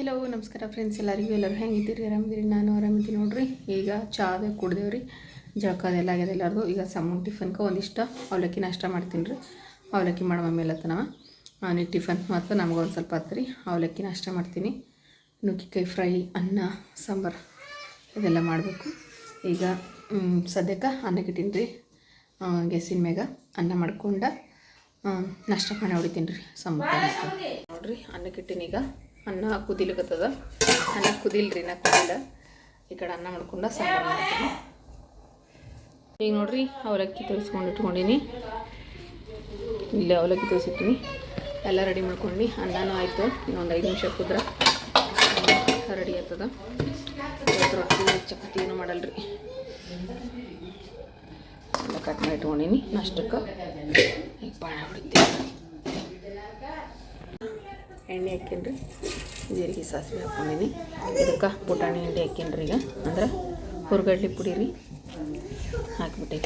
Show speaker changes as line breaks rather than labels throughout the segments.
Hello ನಮಸ್ಕಾರ friends, ಎಲ್ಲರೂ ಹೆಂಗಿದ್ದೀರಿ? ಆರಾಮಿದ್ದೀರಿ? ನಾನು ಆರಾಮಿದ್ದೀನಿ ನೋಡ್ರಿ. ಈಗ ಚಾದ ಕುಡ್ದೇವ್ರಿ, ಜಳಕ ಅದೆಲ್ಲ ಆಗ್ಯದ ಎಲ್ಲರದು. ಈಗ ಸಮ್ಮನ್ ಟಿಫನ್ಗೆ ಒಂದಿಷ್ಟು ಅವಲಕ್ಕಿ ನಾಷ್ಟ ಮಾಡ್ತೀನಿ ರೀ. ಅವಲಕ್ಕಿ ಮಾಡೋ ಮೇಲತ್ತನವ ನೀ ಟಿಫನ್ ಮತ್ತು ನಮಗೊಂದು ಸ್ವಲ್ಪ ಹತ್ರಿ ಅವಲಕ್ಕಿ ನಾಷ್ಟ ಮಾಡ್ತೀನಿ. ನುಗ್ಗಿಕಾಯಿ ಫ್ರೈ, ಅನ್ನ, ಸಾಂಬಾರು ಇದೆಲ್ಲ ಮಾಡಬೇಕು. ಈಗ ಸದ್ಯಕ್ಕೆ ಅನ್ನಕ್ಕಿಟ್ಟೀನಿ ರೀ. ಗ್ಯಾಸಿನ ಮ್ಯಾಗ ಅನ್ನ ಮಾಡ್ಕೊಂಡು ನಾಷ್ಟ ಮಾಡಿ ಹೊಡಿತೀನಿ ರೀ. ನೋಡಿರಿ, ಅನ್ನಕ್ಕಿಟ್ಟೀನಿ. ಈಗ ಅನ್ನ ಕುದಿಲಿಕತ್ತದ. ಅನ್ನ ಕುದಿಲ್ರಿ, ನಾ ಕುದಿಲ್ಲ. ಈ ಕಡೆ ಅನ್ನ ಮಾಡ್ಕೊಂಡು ಸಾಂಬಾರು ಮಾಡ್ತೀನಿ. ಈಗ ನೋಡಿರಿ, ಅವಲಕ್ಕಿ ತೋರಿಸ್ಕೊಂಡು ಇಟ್ಕೊಂಡೀನಿ. ಇಲ್ಲೇ ಅವಲಕ್ಕಿ ತೋರಿಸಿಟ್ಟಿನಿ, ಎಲ್ಲ ರೆಡಿ ಮಾಡ್ಕೊಂಡು. ಅನ್ನನೂ ಆಯಿತು, ಇನ್ನೊಂದು 5 ನಿಮಿಷ ಕುದ್ರೆ ರೆಡಿ ಆಗ್ತದ. ರೊಟ್ಟಿ ಚಪಾತಿ ಏನೂ ಮಾಡಲ್ರಿ. ಎಲ್ಲ ಕಟ್ ಮಾಡಿ ಇಟ್ಕೊಂಡೀನಿ. ನಾಷ್ಟಕ್ಕೆ ಈಗ ಬಾಣ ಹೊಡಿತೀನಿ. ಎಣ್ಣೆ ಹಾಕೀನಿ, ಜೀರಿಗೆ ಸಾಸಿವೆ ಹಾಕ್ಕೊಂಡೀನಿ. ಇದಕ್ಕೆ ಪುಟಾಣಿ ಎಣ್ಣೆ ಹಾಕೀನಿ ಈಗ, ಅಂದ್ರೆ ಹುರ್ಗಡ್ಲಿ ಪುಡಿ ರೀ ಹಾಕಿಬಿಟ್ಟೆ.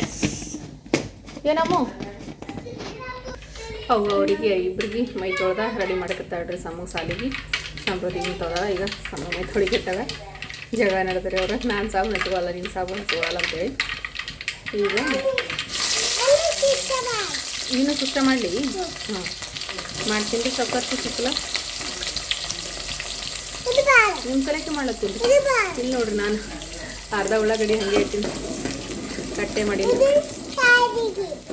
ಏನಮ್ಮ ಅವರಿಗೆ ಇಬ್ಬರಿಗೆ ಮೈ ತೊಳ್ದ ರೆಡಿ ಮಾಡಕತ್ತಾಳ್ರಿ. ಸಮ್ಮ ಸಾಲಿಗೆ ಸಂಪ್ರತಿ ತೊಳ್ದ. ಈಗ ಸಮ ಮೈ ತೊಳಿಗಿಟ್ಟಾಗ ಜಗಳ ನಡೆದ್ರಿ ಅವ್ರು. ನಾನು ಸಾಬೂನು ಹಚ್ಕೊಳ್ಳಲ್ಲ, ನೀನು ಸಾಬೂನು ಹಚ್ಕೊಳ್ಳಲ್ಲ ಅಂತೇಳಿ. ಈಗ ನೀನು ಸುಷ್ಟ ಮಾಡಲಿ. ಹಾಂ ಮಾಡ್ತೀನಿ. ಸ್ವಲ್ಪ ಸಿಕ್ಕಲ್ಲ ನಿಮ್ಮ ಸಲಕ್ಕೆ ಮಾಡ್ಲತ್ತೀನಿ. ಇಲ್ಲಿ ನೋಡ್ರಿ, ನಾನು ಅರ್ಧ ಉಳ್ಳಾಗಡ್ಡಿ ಹಾಗೆ ಇಟ್ಟಿನಿ, ಕಟ್ಟೆ ಮಾಡಿ.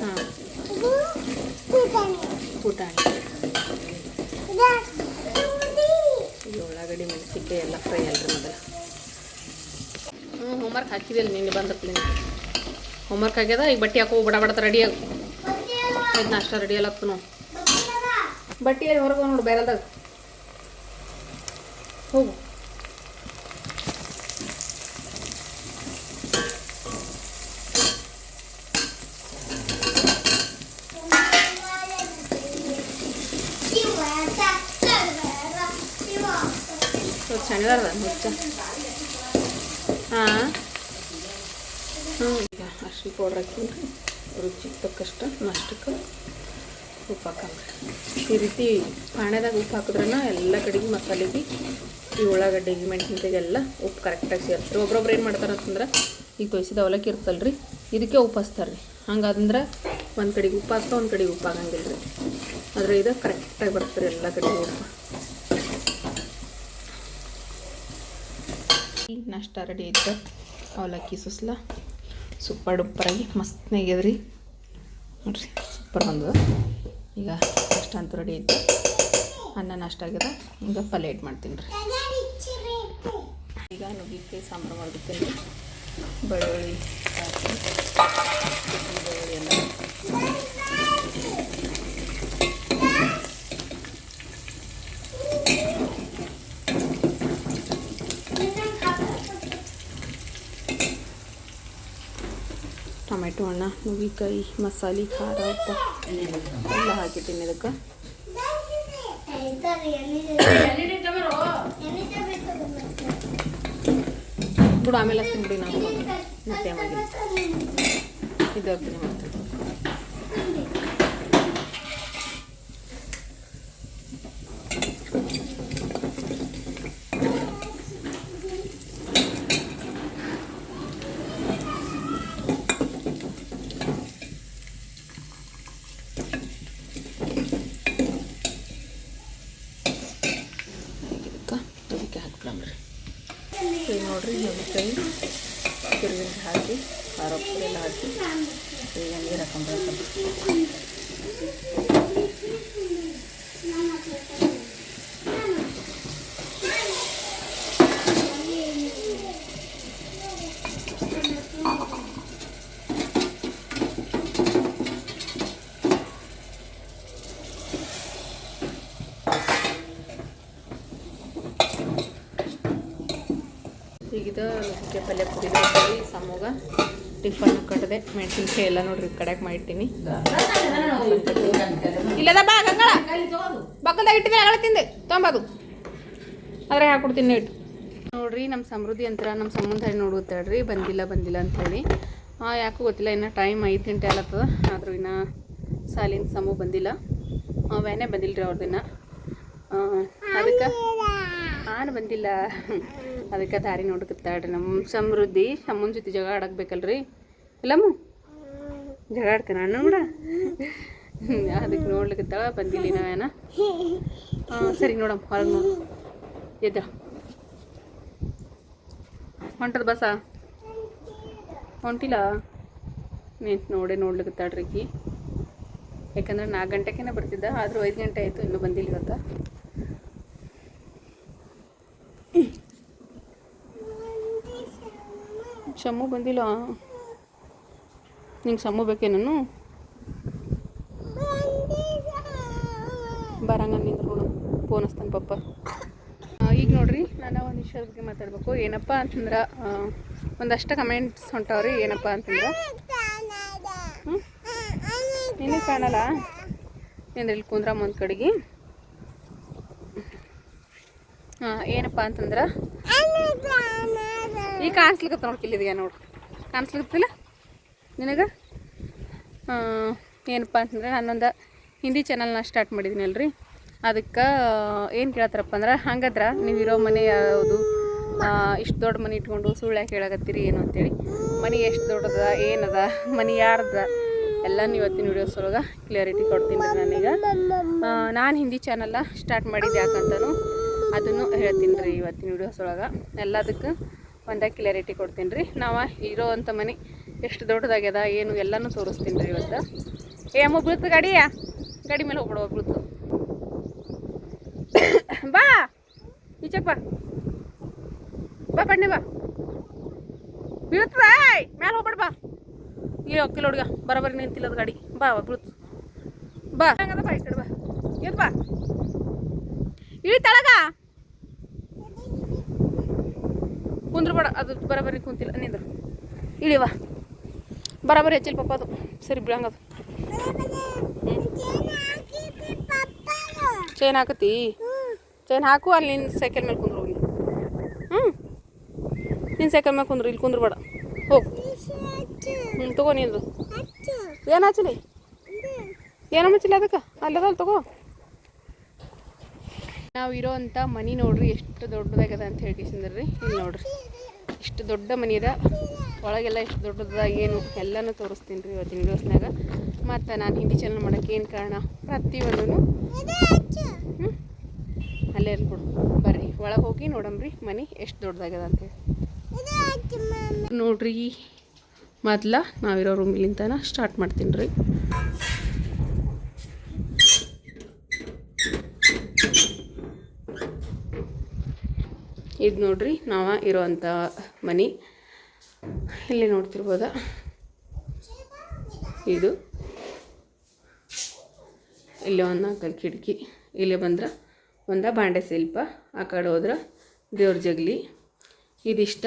ಹಾಂ ಪುಟಾಣಿ, ಈ ಉಳ್ಳಾಗಡ್ಡಿ ಮೆಣಸಿನ್ಕಾಯಿ ಎಲ್ಲ ಫ್ರೈ ಅಲ್ರಿ ಮೊದಲು. ಹೋಮ್ವರ್ಕ್ ಹಾಕಿದಿಲ್ಲ ನಿನ್ನೆ ಬಂದಪ್ಪ. ಹೋಮ್ವರ್ಕ್ ಆಗ್ಯದ. ಈಗ ಬಟ್ಟೆ ಹಾಕೋ ಬಡ ಬಡತ ರೆಡಿ ಆಗು. ಇದು ನಾಷ್ಟ ರೆಡಿ ಅಲ್ಲತ್ತು ನಾವು. ಬಟ್ಟೆಯಲ್ಲಿ ಹೊರಗೆ ನೋಡು, ಬೇರೆದಾಗ ಹೋಗು. ಚೆನ್ನಾಗದ ಹುಚ್ಚ. ಹಾಂ ಈಗ ಅರ್ಶಿನ ಪೌಡ್ರ್ ಹಾಕಿನ್ರಿ. ರುಚಿಗೆ ತಕ್ಕಷ್ಟು ನಾಷ್ಟಕ್ಕೆ ಉಪ್ಪು ಹಾಕಂಬ್ರಿ. ಈ ರೀತಿ ಪಾಣ್ಯದಾಗ ಉಪ್ಪು ಹಾಕಿದ್ರನ ಎಲ್ಲ ಕಡೆಗೆ ಮಸಾಲೆಗೆ, ಈ ಉಳ್ಳಾಗಡ್ಡೆಗೆ ಮೆಣಸಿನ್ಕಾಯಿಗೆಲ್ಲ ಉಪ್ಪು ಕರೆಕ್ಟಾಗಿ ಸೇರ್ತಾರೆ. ಒಬ್ರೊಬ್ರು ಏನು ಮಾಡ್ತಾರೆ ಅಂತಂದ್ರೆ, ಈಗ ತೋರಿಸಿದ ಅವಲಕ್ಕಿ ಇರ್ತಲ್ಲ ರೀ, ಇದಕ್ಕೆ ಉಪ್ಪು ಹಚ್ತಾರೆ ರೀ. ಹಂಗಂದ್ರೆ ಒಂದು ಕಡೆಗೆ ಉಪ್ಪು ಹಾಕ್ತಾ ಒಂದು ಕಡೆಗೆ ಉಪ್ಪು ಆಗಂಗಿಲ್ಲ ರೀ. ಆದರೆ ಇದು ಕರೆಕ್ಟಾಗಿ ಬರ್ತಾರೆ ಎಲ್ಲ ಕಡೆಗೆ ಉಪ್ಪು. ಈ ನಾಷ್ಟ ರೆಡಿ ಐತೆ. ಅವಲಕ್ಕಿ ಸುಸ್ಲ ಸೂಪರ್ ಡುಪ್ಪರಾಗಿ ಮಸ್ತ್ನಾಗ್ಯದ್ರಿ ನೋಡ್ರಿ, ಸೂಪರ್ ಬಂದದ. ಈಗ ನಾಷ್ಟ ಅಂತೂ ರೆಡಿ ಐತೆ. ಅನ್ನ ನಾಷ್ಟ ಆಗ್ಯದ. ಈಗ ಪಲ್ಯ ಇಟ್ಟು ಮಾಡ್ತೀನಿ ರೀ. ಈಗ ನುಗ್ಗಿಕಾಯಿ ಸಾಂಬಾರು ಮಾಡ್ಬಿಡ್ತೀನಿ ರೀ. ಬೆಳ್ಳುಳ್ಳಿ ಹಾಕಿ, ಬೆಳ್ಳುಳ್ಳಿ ಎಲ್ಲ ಟೊಮೆಟೊ ಹಣ್ಣು, ನುಗ್ಗಿಕಾಯಿ, ಮಸಾಲೆ, ಖಾರ, ಉಪ್ಪು ಎಲ್ಲ ಹಾಕಿದ್ದೀನಿ ಇದಕ್ಕೆ. ಬಿಡು, ಆಮೇಲೆ ಹಚ್ತೀನಿ ಬಿಡಿ. ನಾನು ಮತ್ತೆ ಆಮೇಲೆ ಇದು ಹಾಕ್ತೀನಿ ಮಾಡ್ತೀನಿ. ಈಗ ನೋಡಿರಿ, ನುಗ್ಗಿಕಾಯಿ ತಿರುಗಿ ಹಾಕಿ ಖಾರ ಪುಡಿ ಎಲ್ಲ ಹಾಕಿ ಈಗ ನೀರು ಹಾಕೊಂಡ್ಬರ್ತಾರೆ. ಈಗಿದ ನುಗ್ಗಿಕಾಯಿ ಪಲ್ಯ ಪುಡಿ ಸಮೂಗ ಟಿಫನ್ ಕಟ್ಟದೆ. ಮೆಣಸಿನ್ಕಾಯಿ ಎಲ್ಲ ನೋಡ್ರಿ ಕಡೆಗೆ ಮಾಡಿರ್ತೀನಿ. ಇಲ್ಲದ ಬಾ ಗಂಗಳ ಬಕ್ಕಲ್ದಾಗ ಇಟ್ಟಿದ್ರೆ ಅಗಳ ತಿಂದೆ ತೊಂಬದು ಅದ್ರಾಗ ಹಾಕ್ಕೊಡ್ತೀನಿ ಇಟ್ಟು. ನೋಡ್ರಿ, ನಮ್ಮ ಸಮೃದ್ಧಿ ಅಂತರ ನಮ್ಮ ಸಂಬಂಧ ನೋಡುತ್ತಾಳ್ರಿ. ಬಂದಿಲ್ಲ ಅಂಥೇಳಿ. ಯಾಕೂ ಗೊತ್ತಿಲ್ಲ, ಇನ್ನು ಟೈಮ್ 5 ಗಂಟೆ ಆಗ್ಲತ್ತದ. ಆದರೂ ಇನ್ನು ಸಾಲಿನ ಸಮೂ ಬಂದಿಲ್ಲ. ವ್ಯಾನೇ ಬಂದಿಲ್ಲ ರೀ ಅವ್ರದಿನ. ಅದಕ್ಕೆ ನಾನು ಬಂದಿಲ್ಲ ಅದಕ್ಕೆ ದಾರಿ ನೋಡಕತ್ತಾಳ್ರಿ ನಮ್ಮ ಸಮೃದ್ಧಿ ಅಮ್ಮನ ಜೊತೆ ಜಗಳ ಆಡಕ್ಬೇಕಲ್ರಿ ಇಲ್ಲಮ್ಮ ಜಗಳ ಆಡ್ತೇನೆ ಅಣ್ಣ ಕೂಡ ಅದಕ್ಕೆ ನೋಡ್ಲಿಕ್ಕತ್ತಾಳ ಬಂದಿಲ್ಲ ನಾವೇನ ಸರಿ ನೋಡಮ್ಮ ಹೊರಗೆ ನೋಡು ಎದ್ದ ಹೊಂಟದ ಬಸ ಹೊಂಟಿಲ್ಲ ನಿಂತು ನೋಡ್ಲಿಕ್ಕತ್ತಾಳ್ರಿ ಈಕಿ ಯಾಕಂದ್ರೆ 4 ಗಂಟೆಗೇನೆ ಬರ್ತಿದ್ದ ಆದರೂ 5 ಗಂಟೆ ಆಯಿತು ಇನ್ನೂ ಬಂದಿಲ್ಲ ಇವತ್ತು ಶಮ್ಮು ಬಂದಿಲ್ಲ ನಿಂಗೆ ಶಮ್ಮು ಬೇಕೇನು ಬರಂಗ ನಿಂದ್ರು ನೋಡು ಫೋನ್ ಹಚ್ತಾನೆ ಪಪ್ಪ ಈಗ ನೋಡ್ರಿ ನಾನು ಒಂದು ವಿಷಯದ ಬಗ್ಗೆ ಮಾತಾಡ್ಬೇಕು ಏನಪ್ಪ ಅಂತಂದ್ರೆ ಒಂದಷ್ಟು ಕಮೆಂಟ್ಸ್ ಹೊಂಟವ್ರಿ ಏನಪ್ಪ ಅಂತಂದ್ರೆ ನಿನಗೆ ಕಾಣಲ್ಲ ನಿಂದ್ರಲ್ಲಿ ಕುಂದ್ರಮ್ಮ ಒಂದು ಕಡೆಗೆ ಏನಪ್ಪ ಅಂತಂದ್ರೆ ಈಗ ಕಾಣಿಸ್ಲಿಕ್ಕತ್ತ ನೋಡ್ಕಿಲ್ಲಿದೆಯಾ ನೋಡು ಕಾಣಿಸ್ಲಿಕ್ಕತ್ತಿಲ್ಲ ನಿನಗೆ ಏನಪ್ಪ ಅಂತಂದ್ರೆ ನಾನೊಂದು ಹಿಂದಿ ಚಾನಲ್ನ ಸ್ಟಾರ್ಟ್ ಮಾಡಿದ್ದೀನಿ ಅಲ್ರಿ ಅದಕ್ಕೆ ಏನು ಕೇಳ್ತಾರಪ್ಪ ಅಂದ್ರೆ ಹಂಗದ್ರೆ ನೀವು ಇರೋ ಮನೆ ಯಾವುದು ಇಷ್ಟು ದೊಡ್ಡ ಮನೆ ಇಟ್ಕೊಂಡು ಸುಳ್ಳು ಯಾಕೆ ಹೇಳಕತ್ತೀರಿ ಏನು ಅಂತೇಳಿ ಮನೆ ಎಷ್ಟು ದೊಡ್ಡದ ಏನದ ಮನೆ ಯಾರ್ದ ಎಲ್ಲ ಇವತ್ತಿನ ವೀಡಿಯೋಸ್ ಒಳಗೆ ಕ್ಲಿಯರಿಟಿ ಕೊಡ್ತೀನಿ ರೀ ನಾನೀಗ ನಾನು ಹಿಂದಿ ಚಾನಲ್ನ ಸ್ಟಾರ್ಟ್ ಮಾಡಿದ್ದು ಯಾಕಂತನೂ ಅದನ್ನು ಹೇಳ್ತೀನಿ ರೀ ಇವತ್ತಿನ ವೀಡಿಯೋಸ್ ಒಳಗೆ ಎಲ್ಲದಕ್ಕೆ ಒಂದೇ ಕ್ಲಿಯರಿಟಿ ಕೊಡ್ತೀನಿ ರೀ ನಾವು ಇರೋ ಅಂಥ ಮನೆ ಎಷ್ಟು ದೊಡ್ಡದಾಗ್ಯದ ಏನು ಎಲ್ಲನೂ ತೋರಿಸ್ತೀನಿ ರೀ ಇವತ್ತು ಅಮ್ಮ ಬೀಳ್ತು ಗಾಡಿ ಮೇಲೆ ಹೋಗ್ಬಿಡುವ ಬೀಳ್ತು ಬಾ ಈಚಕ್ ಬಾ ಬಣ್ಣೆ ಬಾ ಬೀಳ್ತದ ಮ್ಯಾಲೆ ಹೋಗ್ಬೇಡ ಬಾ ಈ ಅಕ್ಕಿಲ್ಲ ಹುಡುಗ ಬರೋಬರಿ ನಿಂತಿಲ್ಲದ ಗಾಡಿ ಬಾ ಬೀಳ್ತು ಬಾ ಹಂಗದ ಬಾ ಈ ಕಡೆ ಬಾ ಎದ್ ಬಾ ಇಳಿ ತಳಗ ಕುಂದ್ರಬೇಡ ಅದು ಬರೋಬರಿ ಕುಂತಿಲ್ಲ ನಿಂದ್ರು ಇಳಿವಾ ಬರೋಬರಿ ಹೆಚ್ಚಿಲ್ಲ ಪಪ್ಪ ಅದು ಸರಿ ಬಿಡಂಗದು ಚೈನ್ ಹಾಕತಿ ಚೈನ್ ಹಾಕು ಅಲ್ಲಿ ನಿನ್ನ ಸೈಕಲ್ ಮೇಲೆ ಕುಂದ್ರು ಹೋಗಿ ನಿನ್ನ ಸೈಕಲ್ ಮೇಲೆ ಕುಂದ್ರು ಇಲ್ಲಿ ಕುಂದ್ರಬೇಡ ಹೋಗು ತಗೋ ನಿಂದು ಏನು ಹಚ್ಚಲಿ ಏನು ಹಚ್ಚಿಲ್ಲ ಅದಕ್ಕೆ ಅಲ್ಲದಲ್ಲ ತಗೋ ನಾವು ಇರೋ ಅಂಥ ಮನೆ ನೋಡ್ರಿ ಎಷ್ಟು ದೊಡ್ಡದಾಗದ ಅಂತ ಹೇಳ್ಕಿಸಿದ್ರಿ ಇಲ್ಲಿ ನೋಡ್ರಿ ಇಷ್ಟು ದೊಡ್ಡ ಮನೆ ಇದೆ ಒಳಗೆಲ್ಲ ಎಷ್ಟು ದೊಡ್ಡದ ಏನು ಎಲ್ಲನೂ ತೋರಿಸ್ತೀನಿ ರೀ ಇವತ್ತಿನ ವೀಡಿಯೋಸ್ನಾಗ ಮತ್ತು ನಾನು ಹಿಂದಿ ಚಾನಲ್ ಮಾಡೋಕ್ಕೆ ಏನು ಕಾರಣ ಪ್ರತಿಯೊಂದೂ ಅಲ್ಲೇ ಇರ್ಬಿಡು ಬರ್ರಿ ಒಳಗೆ ಹೋಗಿ ನೋಡಮ್ರಿ ಮನೆ ಎಷ್ಟು ದೊಡ್ಡದಾಗ್ಯದ ಅಂತೇಳಿ ನೋಡ್ರಿ ಮೊದ್ಲ ನಾವಿರೋ ರೂಮಿಲಿಂತನ ಸ್ಟಾರ್ಟ್ ಮಾಡ್ತೀನಿ ರೀ ಇದು ನೋಡ್ರಿ ನಾವು ಇರೋವಂಥ ಮನೆ ಇಲ್ಲಿ ನೋಡ್ತಿರ್ಬೋದ ಇದು ಇಲ್ಲಿ ಒಂದು 4 ಕಿಟಕಿ ಇಲ್ಲಿ ಬಂದ್ರೆ ಒಂದು ಬಾಂಡೆ ಶಿಲ್ಪ ಆ ಕಡೆ ಹೋದ್ರೆ ದೇವ್ರ ಜಗಲಿ ಇದಿಷ್ಟ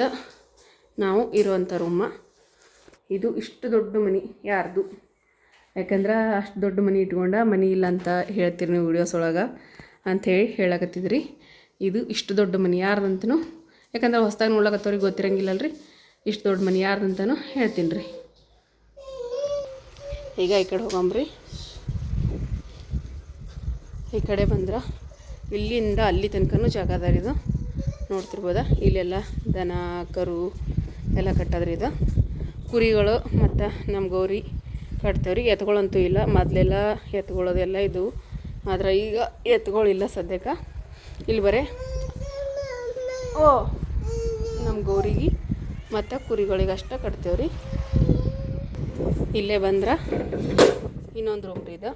ನಾವು ಇರುವಂಥ ರೂಮ ಇದು ಇಷ್ಟು ದೊಡ್ಡ ಮನೆ ಯಾರ್ದು ಯಾಕಂದ್ರೆ ಅಷ್ಟು ದೊಡ್ಡ ಮನೆ ಇಟ್ಕೊಂಡ ಮನೆ ಇಲ್ಲ ಅಂತ ಹೇಳ್ತೀರಿ ನೀವು ವೀಡಿಯೋಸ್ ಒಳಗೆ ಅಂಥೇಳಿ ಹೇಳಕತ್ತಿದ್ರಿ ಇದು ಇಷ್ಟು ದೊಡ್ಡ ಮನೆ ಯಾರ್ದಂತನೂ ಯಾಕಂದ್ರೆ ಹೊಸ್ದಾಗಿ ನೋಡ್ಲಕತ್ತವ್ರಿಗೆ ಗೊತ್ತಿರಂಗಿಲ್ಲಲ್ರಿ ಇಷ್ಟು ದೊಡ್ಡ ಮನೆ ಯಾರ್ದಂತನೂ ಹೇಳ್ತೀನಿ ರೀ ಈಗ ಈ ಕಡೆ ಹೋಗಂಬ್ರಿ ಈ ಕಡೆ ಬಂದ್ರೆ ಇಲ್ಲಿಂದ ಅಲ್ಲಿ ತನಕನೂ ಜಾಗ ಅದ ಇದು ನೋಡ್ತಿರ್ಬೋದ ಇಲ್ಲೆಲ್ಲ ದನ ಕರು ಎಲ್ಲ ಕಟ್ಟದ್ರಿ ಇದು ಕುರಿಗಳು ಮತ್ತು ನಮ್ಮ ಗೌರಿ ಕಟ್ತೇವ್ರಿ ಎತ್ತುಗಳಂತೂ ಇಲ್ಲ ಮೊದಲೆಲ್ಲ ಎತ್ತುಗಳದೆಲ್ಲ ಇದ್ದವು ಆದ್ರೆ ಈಗ ಎತ್ತುಗಳಿಲ್ಲ ಸದ್ಯಕ್ಕೆ ಇಲ್ಲಿ ಬರೇ ನಮ್ಮ ಗೌರಿಗೆ ಮತ್ತು ಕುರಿಗಳಿಗೆ ಅಷ್ಟೇ ಕಟ್ತೇವ್ರಿ ಇಲ್ಲೇ ಬಂದ್ರೆ ಇನ್ನೊಂದು ರೂಮ್ ರೀ ಇದು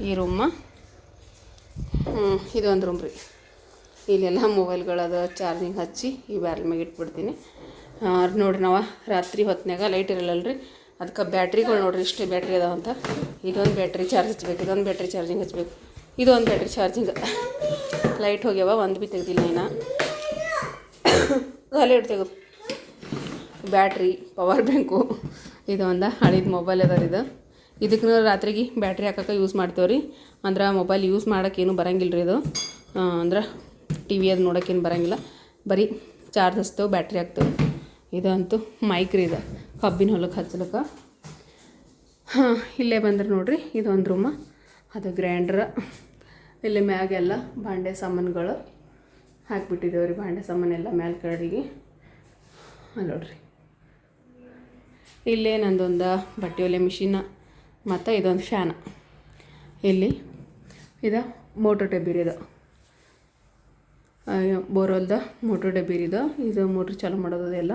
ಈ ರೂಮ ಇದೊಂದು ರೂಮ್ ರೀ ಇಲ್ಲೆಲ್ಲ ಮೊಬೈಲ್ಗಳದ ಚಾರ್ಜಿಂಗ್ ಹಚ್ಚಿ ಈ ಬ್ಯಾರಲ್ ಮ್ಯಾಗ ಇಟ್ಬಿಡ್ತೀನಿ ನೋಡ್ರಿ ನಾವು ರಾತ್ರಿ ಹೊತ್ತಿನಾಗ ಲೈಟ್ ಇರಲ್ಲಲ್ರಿ ಅದಕ್ಕೆ ಬ್ಯಾಟ್ರಿಗಳು ನೋಡ್ರಿ ಇಷ್ಟೇ ಬ್ಯಾಟ್ರಿ ಅದಾವಂತ ಇದೊಂದು ಬ್ಯಾಟ್ರಿ ಚಾರ್ಜ್ ಹಚ್ಬೇಕು ಇದೊಂದು ಬ್ಯಾಟ್ರಿ ಚಾರ್ಜಿಂಗ್ ಹಚ್ಬೇಕು ಇದೊಂದು ಬ್ಯಾಟ್ರಿ ಚಾರ್ಜಿಂಗ್ ಲೈಟ್ ಹೋಗ್ಯಾವ ಒಂದು ಭೀ ತೆಗ್ದಿಲ್ಲ ಇನ್ನು ಅಲ್ಲೇ ಇಟ್ಟು ತೆಗೆದು ಬ್ಯಾಟ್ರಿ ಪವರ್ ಬ್ಯಾಂಕು ಇದೊಂದು ಹಳಿದ ಮೊಬೈಲ್ ಅದ ಇದು ಇದಕ್ಕೆ ರಾತ್ರಿಗೆ ಬ್ಯಾಟ್ರಿ ಹಾಕಕ್ಕೆ ಯೂಸ್ ಮಾಡ್ತೇವೆ ರೀ ಅಂದ್ರೆ ಮೊಬೈಲ್ ಯೂಸ್ ಮಾಡೋಕೆ ಏನು ಬರಂಗಿಲ್ಲ ರೀ ಇದು ಅಂದ್ರೆ ಟಿ ವಿ ಅದು ನೋಡೋಕ್ಕೇನು ಬರೋಂಗಿಲ್ಲ ಬರೀ ಚಾರ್ಜ್ ಹಚ್ತೇವೆ ಬ್ಯಾಟ್ರಿ ಹಾಕ್ತೇವೆ ಇದಂತೂ ಮೈಕ್ ರೀ ಇದು ಕಬ್ಬಿನ ಹೊಲಕ್ಕೆ ಹಚ್ಚಲಿಕ್ಕೆ ಇಲ್ಲೇ ಬಂದ್ರೆ ನೋಡಿರಿ ಇದೊಂದು ರೂಮ ಅದು ಗ್ರೈಂಡ್ರ ಇಲ್ಲಿ ಮ್ಯಾಗೆಲ್ಲ ಭಾಂಡೆ ಸಾಮಾನುಗಳು ಹಾಕಿಬಿಟ್ಟಿದ್ದೇವೆ ರೀ. ಭಾಂಡೆ ಸಾಮಾನೆಲ್ಲ ಮ್ಯಾಲೆ ಕಡೆಗೆ ನೋಡ್ರಿ. ಇಲ್ಲೇ ನಂದೊಂದು ಬಟ್ಟೆ ಒಲೆ ಮಿಷಿನ ಮತ್ತು ಇದೊಂದು ಫ್ಯಾನ. ಇಲ್ಲಿ ಇದು ಮೋಟ್ರ್ ಡಬ್ಬಿ ಇದು ಬೋರ್ವೆಲ್ದ ಮೋಟ್ರ್ ಡಬ್ಬಿ ಇದು ಮೋಟ್ರ್ ಚಾಲು ಮಾಡೋದು ಎಲ್ಲ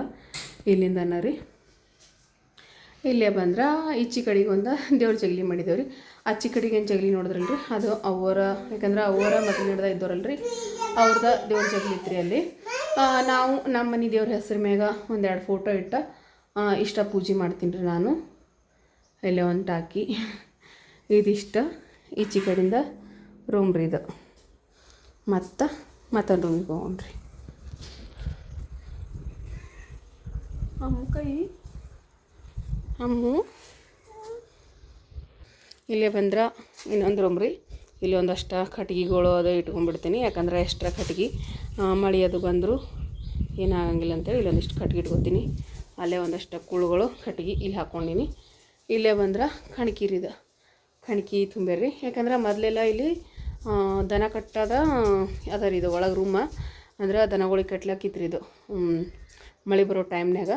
ಇಲ್ಲಿಂದನ ರೀ. ಇಲ್ಲೇ ಬಂದ್ರೆ ಈಚೆ ಕಡೆಗೆ ಒಂದು ದೇವ್ರ ಜಗಲಿ ಮಾಡಿದೇವ್ರಿ. ಆಚೆ ಕಡೆಗೆ ಏನು ಜಗಲಿ ನೋಡಿದ್ರಲ್ರಿ ಅದು ಅವರ, ಯಾಕಂದ್ರೆ ಅವರ ಮೊದಲು ಹಿಡ್ದ ಇದ್ದವ್ರಲ್ರಿ ಅವ್ರದ ದೇವ್ರ ಜಗಲಿ ಇತ್ತು ರೀ. ಅಲ್ಲಿ ನಾವು ನಮ್ಮ ಮನೆ ದೇವ್ರ ಹೆಸ್ರು ಮ್ಯಾಗ ಒಂದೆರಡು ಫೋಟೋ ಇಟ್ಟು ಇಷ್ಟ ಪೂಜೆ ಮಾಡ್ತೀನಿ ರೀ ನಾನು. ಇಲ್ಲೇ ಒಂದು ಟಾಕಿ ಇದಿಷ್ಟ. ಈಚೆ ಕಡೆಯಿಂದ ರೂಮ್ ರೀ ಇದು. ಮತ್ತೊಂದು ರೂಮಿಗೆ ಹೋಗೋಣ್ರಿ. ಕೈ ಇಲ್ಲೇ ಬಂದ್ರೆ ಇನ್ನೊಂದು ರೂಮ್ ರೀ. ಇಲ್ಲಿ ಒಂದಷ್ಟು ಕಟ್ಗೆಗಳು ಅದು ಇಟ್ಕೊಂಡ್ಬಿಡ್ತೀನಿ, ಯಾಕಂದ್ರೆ ಎಕ್ಸ್ಟ್ರಾ ಕಟ್ಗೆ ಮಳೆ ಅದು ಬಂದರೂ ಏನಾಗಂಗಿಲ್ಲ ಅಂತೇಳಿ ಇಲ್ಲೊಂದಿಷ್ಟು ಕಟ್ಗೆ ಇಟ್ಕೊತೀನಿ. ಅಲ್ಲೇ ಒಂದಷ್ಟು ಕುಳುಗಳು ಕಟ್ಗೆ ಇಲ್ಲಿ ಹಾಕ್ಕೊಂಡಿನಿ. ಇಲ್ಲೇ ಬಂದ್ರೆ ಕಣ್ಕೀರಿದು ಕಣ್ಕಿ ತುಂಬೇರಿ. ಯಾಕಂದ್ರೆ ಮೊದಲೆಲ್ಲ ಇಲ್ಲಿ ದನ ಕಟ್ಟೋದ ಅದ ರೀ. ಇದು ಒಳಗೆ ರೂಮ ಅಂದ್ರೆ ದನಗಳಿಗೆ ಕಟ್ಲಾಕಿತ್ರಿ ಇದು ಮಳೆ ಬರೋ ಟೈಮ್ನಾಗ.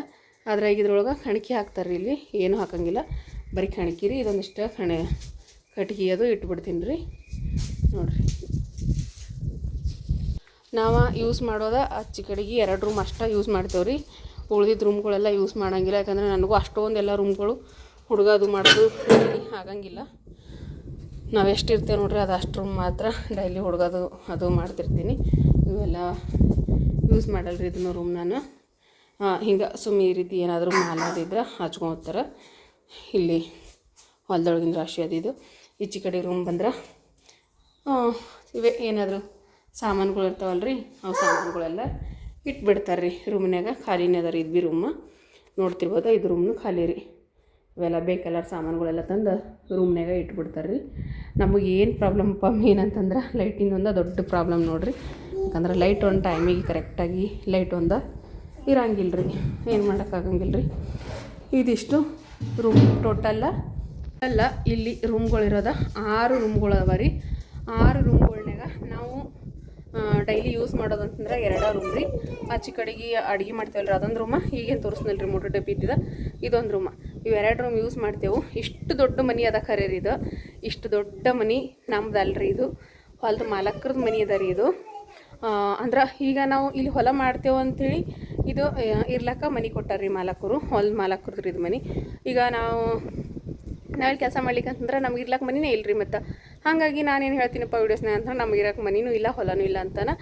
ಅದ್ರಾಗ ಇದ್ರೊಳಗೆ ಕಣ್ಕಿ ಹಾಕ್ತಾರೆ ರೀ. ಇಲ್ಲಿ ಏನೂ ಹಾಕಂಗಿಲ್ಲ, ಬರೀ ಕಣ್ಕಿ ರೀ. ಇದೊಂದಿಷ್ಟು ಕಟ್ಗೆ ಅದು ಇಟ್ಬಿಡ್ತೀನಿ ರೀ. ನೋಡಿರಿ, ನಾವು ಯೂಸ್ ಮಾಡೋದ ಆಚೆ ಕಡೆಗೆ 2 ರೂಮ್ ಅಷ್ಟೇ ಯೂಸ್ ಮಾಡ್ತೇವೆ ರೀ. ಉಳ್ದಿದ್ದ ರೂಮ್ಗಳೆಲ್ಲ ಯೂಸ್ ಮಾಡೋಂಗಿಲ್ಲ, ಯಾಕಂದರೆ ನನಗೂ ಅಷ್ಟೊಂದೆಲ್ಲ ರೂಮ್ಗಳು ಹುಡುಗೋದು ಮಾಡೋದು ಆಗಂಗಿಲ್ಲ. ನಾವು ಎಷ್ಟು ಇರ್ತೇವೆ ನೋಡ್ರಿ ಅದು ಅಷ್ಟು ರೂಮ್ ಮಾತ್ರ ಡೈಲಿ ಹುಡುಗೋದು ಅದು ಮಾಡ್ತಿರ್ತೀನಿ. ಇವೆಲ್ಲ ಯೂಸ್ ಮಾಡಲ್ರಿ ಇದನ್ನು ರೂಮ್ ನಾನು. ಹಿಂಗೆ ಸುಮ್ಮನೆ ಈ ರೀತಿ ಏನಾದರೂ ಮಾಲಾದಿದ್ರೆ ಹಚ್ಕೊತಾರೆ. ಇಲ್ಲಿ ಹೊಲದೊಳಗಿನ ರಾಶಿ ಅದಿದು. ಈಚೆ ಕಡೆ ರೂಮ್ ಬಂದ್ರೆ ಇವೇ ಏನಾದರೂ ಸಾಮಾನುಗಳು ಇರ್ತಾವಲ್ರಿ, ಅವು ಸಾಮಾನುಗಳೆಲ್ಲ ಇಟ್ಬಿಡ್ತಾರೆ ರೀ ರೂಮ್ನಾಗ. ಖಾಲಿನೇ ಅದ ರೀ ಇದು ಭೀ ರೂಮ್. ನೋಡ್ತಿರ್ಬೋದು, ಇದು ರೂಮ್ನು ಖಾಲಿ ರೀ. ಇವೆಲ್ಲ ಬೇಕೆಲ್ಲ ಸಾಮಾನುಗಳೆಲ್ಲ ತಂದು ರೂಮ್ನಾಗ ಇಟ್ಬಿಡ್ತಾರೆ ರೀ. ನಮಗೆ ಏನು ಪ್ರಾಬ್ಲಮ್ಪ ಮೇನ್ ಅಂತಂದ್ರೆ ಲೈಟಿಂದ ಒಂದು ದೊಡ್ಡ ಪ್ರಾಬ್ಲಮ್ ನೋಡಿರಿ. ಯಾಕಂದ್ರೆ ಲೈಟ್ ಒಂದು ಟೈಮಿಗೆ ಕರೆಕ್ಟಾಗಿ ಲೈಟ್ ಒಂದು ಇರಂಗಿಲ್ಲ ರೀ, ಏನು ಮಾಡೋಕ್ಕಾಗಂಗಿಲ್ಲ ರೀ. ಇದಿಷ್ಟು ರೂಮ್ ಟೋಟಲ್ಲ ಅಲ್ಲ. ಇಲ್ಲಿ ರೂಮ್ಗಳಿರೋದ 6 ರೂಮ್ಗಳು ಅವ ರೀ. 6 ರೂಮ್ಗಳ್ನಾಗ ನಾವು ಡೈಲಿ ಯೂಸ್ ಮಾಡೋದಂತಂದ್ರೆ 2 ರೂಮ್ ರೀ. ಆಚೆ ಕಡೆಗೆ ಅಡುಗೆ ಮಾಡ್ತೇವಲ್ಲ ರೀ ಅದೊಂದು ರೂಮ. ಈಗೇನು ತೋರಿಸ್ನಲ್ಲ ರೀ ಮೋಟ್ರ್ ಡಬ್ಬಿ ಇದ್ದಿದೆ ಇದೊಂದು ರೂಮ. ಇವು 2 ರೂಮ್ ಯೂಸ್ ಮಾಡ್ತೇವೆ. ಇಷ್ಟು ದೊಡ್ಡ ಮನೆ ಅದ ಖರೆ ರೀ ಇದು. ಇಷ್ಟು ದೊಡ್ಡ ಮನೆ ನಮ್ದು ಅಲ್ರಿ, ಇದು ಹೊಲದ ಮಾಲಕ್ರದ್ದು ಮನೆ ಅದ ರೀ ಇದು. ಅಂದ್ರೆ ಈಗ ನಾವು ಇಲ್ಲಿ ಹೊಲ ಮಾಡ್ತೇವೆ ಅಂಥೇಳಿ ಇದು ಇರ್ಲಕ್ಕ ಮನೆ ಕೊಟ್ಟಾರ್ರಿ ಮಾಲಕರು, ಹೊಲದ ಮಾಲಕ್ರದ್ದು ಇದು ಮನೆ. ಈಗ ನಾವಿಲ್ಲಿ ಕೆಲಸ ಮಾಡ್ಲಿಕ್ಕೆ ಅಂತಂದ್ರೆ ನಮ್ಗೆ ಇರ್ಲಕ್ಕೆ ಮನಿನೇ ಇಲ್ಲ ರೀ. ಮತ್ತು ಹಾಗಾಗಿ ನಾನೇನು ಹೇಳ್ತೀನಪ್ಪ ವೀಡಿಯೋಸ್ನಾಗ ಅಂತಂದ್ರೆ ನಮ್ಗೆ ಇರೋಕ್ಕೆ ಮನಿನೂ ಇಲ್ಲ ಹೊಲನೂ ಇಲ್ಲ ಅಂತಾನೆ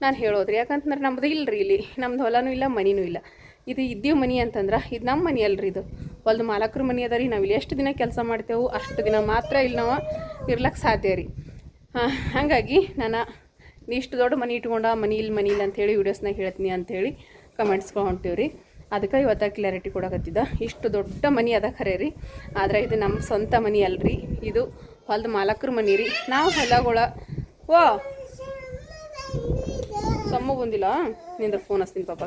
ನಾನು ಹೇಳೋದ್ರಿ. ಯಾಕಂತಂದ್ರೆ ನಮ್ದು ಇಲ್ಲ ರೀ, ಇಲ್ಲಿ ನಮ್ದು ಹೊಲನೂ ಇಲ್ಲ ಮನಿನೂ ಇಲ್ಲ. ಇದು ಇದ್ದೀವಿ ಮನೆ ಅಂತಂದ್ರೆ ಇದು ನಮ್ಮ ಮನೆ ಅಲ್ರಿ, ಇದು ಹೊಲದ ಮಾಲಕ್ರ ಮನೆ ಅದ ರೀ. ನಾವು ಇಲ್ಲಿ ಎಷ್ಟು ದಿನ ಕೆಲಸ ಮಾಡ್ತೇವೆ ಅಷ್ಟು ದಿನ ಮಾತ್ರ ಇಲ್ಲಿ ನಾವು ಇರ್ಲಕ್ಕೆ ಸಾಧ್ಯ ರೀ. ಹಾಗಾಗಿ ನಾನು ಇಷ್ಟು ದೊಡ್ಡ ಮನೆ ಇಟ್ಕೊಂಡ ಮನೆ ಇಲ್ಲ ಅಂಥೇಳಿ ವೀಡಿಯೋಸ್ನಾಗ ಹೇಳ್ತೀನಿ ಅಂಥೇಳಿ ಕಮೆಂಟ್ಸ್ಗಳು ಹೊಂಟೀವಿ ರೀ. ಅದಕ್ಕೆ ಇವತ್ತು ಕ್ಲಾರಿಟಿ ಕೊಡಕತ್ತಿದ್ದ. ಇಷ್ಟು ದೊಡ್ಡ ಮನೆ ಅದ ಖರೆ ರೀ, ಆದರೆ ಇದು ನಮ್ಮ ಸ್ವಂತ ಮನೆ ಅಲ್ರಿ, ಇದು ಹೊಲದ ಮಾಲಕ್ರ ಮನೆ ರೀ. ನಾವು ಹೊಲಗಳ ಸಮ್ಮ ಬಂದಿಲ್ಲ ನಿಂದ್ರೆ ಫೋನ್ ಹಚ್ತೀನಿ ಪಾಪ.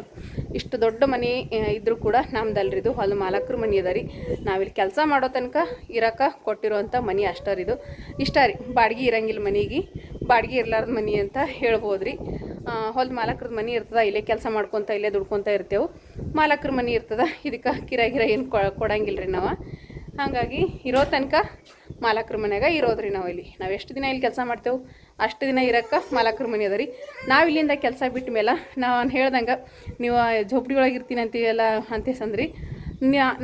ಇಷ್ಟು ದೊಡ್ಡ ಮನೆ ಇದ್ದರೂ ಕೂಡ ನಮ್ದಲ್ರಿ, ಇದು ಹೊಲದ ಮಾಲಕ್ರ ಮನೆ ಅದ ರೀ. ನಾವಿಲ್ಲಿ ಕೆಲಸ ಮಾಡೋ ತನಕ ಇರೋಕೆ ಕೊಟ್ಟಿರೋವಂಥ ಮನೆ ಅಷ್ಟೇ ರೀ. ಇದು ಇಷ್ಟ ರೀ, ಬಾಡಿಗೆ ಇರಂಗಿಲ್ಲ ಮನೆಗೆ, ಬಾಡಿಗೆ ಇರ್ಲಾರ್ದ ಮನೆ ಅಂತ ಹೇಳ್ಬೋದು ರೀ. ಹೊಲದ ಮಾಲಕ್ರದ್ದು ಮನೆ ಇರ್ತದೆ, ಇಲ್ಲೇ ಕೆಲಸ ಮಾಡ್ಕೊತ ಇಲ್ಲೇ ದುಡ್ಕೊತ ಇರ್ತೇವೆ. ಮಾಲಕ್ರ ಮನೆ ಇರ್ತದೆ, ಇದಕ್ಕೆ ಕಿರಾಯ ಏನು ಕೊಡಂಗಿಲ್ಲ ರೀ ನಾವು. ಹಾಗಾಗಿ ಇರೋ ತನಕ ಮಾಲಕ್ರ ಮನೆಯಾಗ ಇರೋದ್ರಿ ನಾವು. ನಾವು ಎಷ್ಟು ದಿನ ಇಲ್ಲಿ ಕೆಲಸ ಮಾಡ್ತೇವೆ ಅಷ್ಟು ದಿನ ಇರೋಕ್ಕೆ ಮಾಲಕ್ರ ಮನೆ ಅದ ರೀ. ನಾವು ಇಲ್ಲಿಂದ ಕೆಲಸ ಬಿಟ್ಟ ಮೇಲೆ ನಾನು ಹೇಳ್ದಂಗೆ ನೀವು ಝೋಪಡಿ ಒಳಗೆ ಇರ್ತೀನಿ ಅಂತೀವಲ್ಲ ಅಂತೇಸಂದ್ರಿ.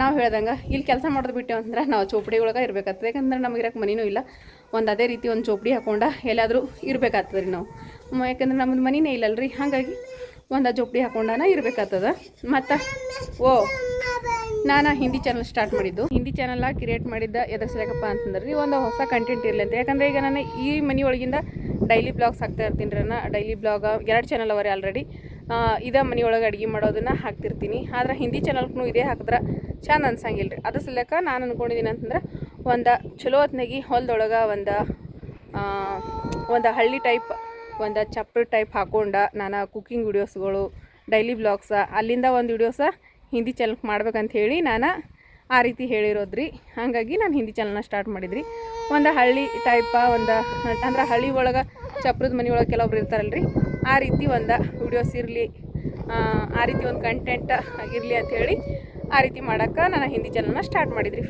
ನಾವು ಹೇಳ್ದಂಗೆ ಇಲ್ಲಿ ಕೆಲಸ ಮಾಡೋದು ಬಿಟ್ಟೇವೆ ಅಂದ್ರೆ ನಾವು ಚೋಪಡಿ ಒಳಗೆ ಇರಬೇಕಾಗ್ತದೆ. ಯಾಕಂದ್ರೆ ನಮಗೆ ಇರೋಕ್ಕೆ ಮನೆಯೂ ಇಲ್ಲ. ಅದೇ ರೀತಿ ಒಂದು ಚೋಪಡಿ ಹಾಕ್ಕೊಂಡು ಎಲ್ಲಾದರೂ ಇರಬೇಕಾಗ್ತದೆ ರೀ ನಾವು. ಯಾಕಂದ್ರೆ ನಮ್ಮದು ಮನೆಯೇ ಇಲ್ಲಲ್ರಿ, ಹಾಗಾಗಿ ಒಂದು ಜೋಪಡಿ ಹಾಕ್ಕೊಂಡಾನ ಇರಬೇಕಾಗ್ತದೆ. ಮತ್ತು ನಾನು ಹಿಂದಿ ಚಾನಲ್ ಸ್ಟಾರ್ಟ್ ಮಾಡಿದ್ದು, ಹಿಂದಿ ಚಾನಲ್ ಕ್ರಿಯೇಟ್ ಮಾಡಿದ್ದ ಎದ್ರ ಸರಿಯಪ್ಪ ಅಂತಂದ್ರೆ ರೀ ಒಂದು ಹೊಸ ಕಂಟೆಂಟ್ ಇರಲಿ ಅಂತ. ಯಾಕಂದರೆ ಈಗ ನಾನು ಈ ಮನೆಯೊಳಗಿಂದ ಡೈಲಿ ಬ್ಲಾಗ್ಸ್ ಹಾಕ್ತಾ ಇರ್ತೀನಿ ರೀ. ನಾನು ಡೈಲಿ ಬ್ಲಾಗ್ 2 ಚಾನಲ್ ಅವರಿ ಆಲ್ರೆಡಿ. ಇದೇ ಮನೆಯೊಳಗೆ ಅಡುಗೆ ಮಾಡೋದನ್ನು ಹಾಕ್ತಿರ್ತೀನಿ. ಆದ್ರೆ ಹಿಂದಿ ಚಾನಲ್ಗೂ ಇದೇ ಹಾಕಿದ್ರೆ ಚೆಂದ ಅನ್ಸಂಗಿಲ್ಲ ರೀ. ಅದ್ರ ಸಲಕ ನಾನು ಅಂದ್ಕೊಂಡಿದ್ದೀನಿ ಅಂತಂದ್ರೆ ಒಂದು ಚಲೋ ಹೊತ್ನಾಗಿ ಹೊಲದೊಳಗೆ ಒಂದು ಹಳ್ಳಿ ಟೈಪ್ ಒಂದು ಚಪ್ರ ಟೈಪ್ ಹಾಕ್ಕೊಂಡು ನಾನು ಕುಕ್ಕಿಂಗ್ ವೀಡಿಯೋಸ್ಗಳು ಡೈಲಿ ಬ್ಲಾಗ್ಸ ಅಲ್ಲಿಂದ ಒಂದು ವೀಡಿಯೋಸ ಹಿಂದಿ ಚಾನಲ್ ಮಾಡ್ಬೇಕಂತ ಹೇಳಿ ನಾನು ಆ ರೀತಿ ಹೇಳಿರೋದ್ರಿ. ಹಾಗಾಗಿ ನಾನು ಹಿಂದಿ ಚಾನಲ್ನ ಸ್ಟಾರ್ಟ್ ಮಾಡಿದ್ರಿ. ಒಂದು ಹಳ್ಳಿ ಟೈಪ ಒಂದು ಅಂದ್ರೆ ಹಳ್ಳಿ ಒಳಗೆ ಚಪ್ರದ ಮನೆಯೊಳಗೆ ಕೆಲವೊಬ್ರು ಇರ್ತಾರಲ್ರಿ, ಆ ರೀತಿ ಒಂದು ವಿಡಿಯೋಸ್ ಇರಲಿ, ಆ ರೀತಿ ಒಂದು ಕಂಟೆಂಟ್ ಆಗಿರಲಿ ಅಂಥೇಳಿ ಆ ರೀತಿ ಮಾಡೋಕ್ಕೆ ನಾನು ಹಿಂದಿ ಚಾನಲ್ನ ಸ್ಟಾರ್ಟ್ ಮಾಡಿದ್ರಿ ಫ್ರೆಂಡ್ಸ್.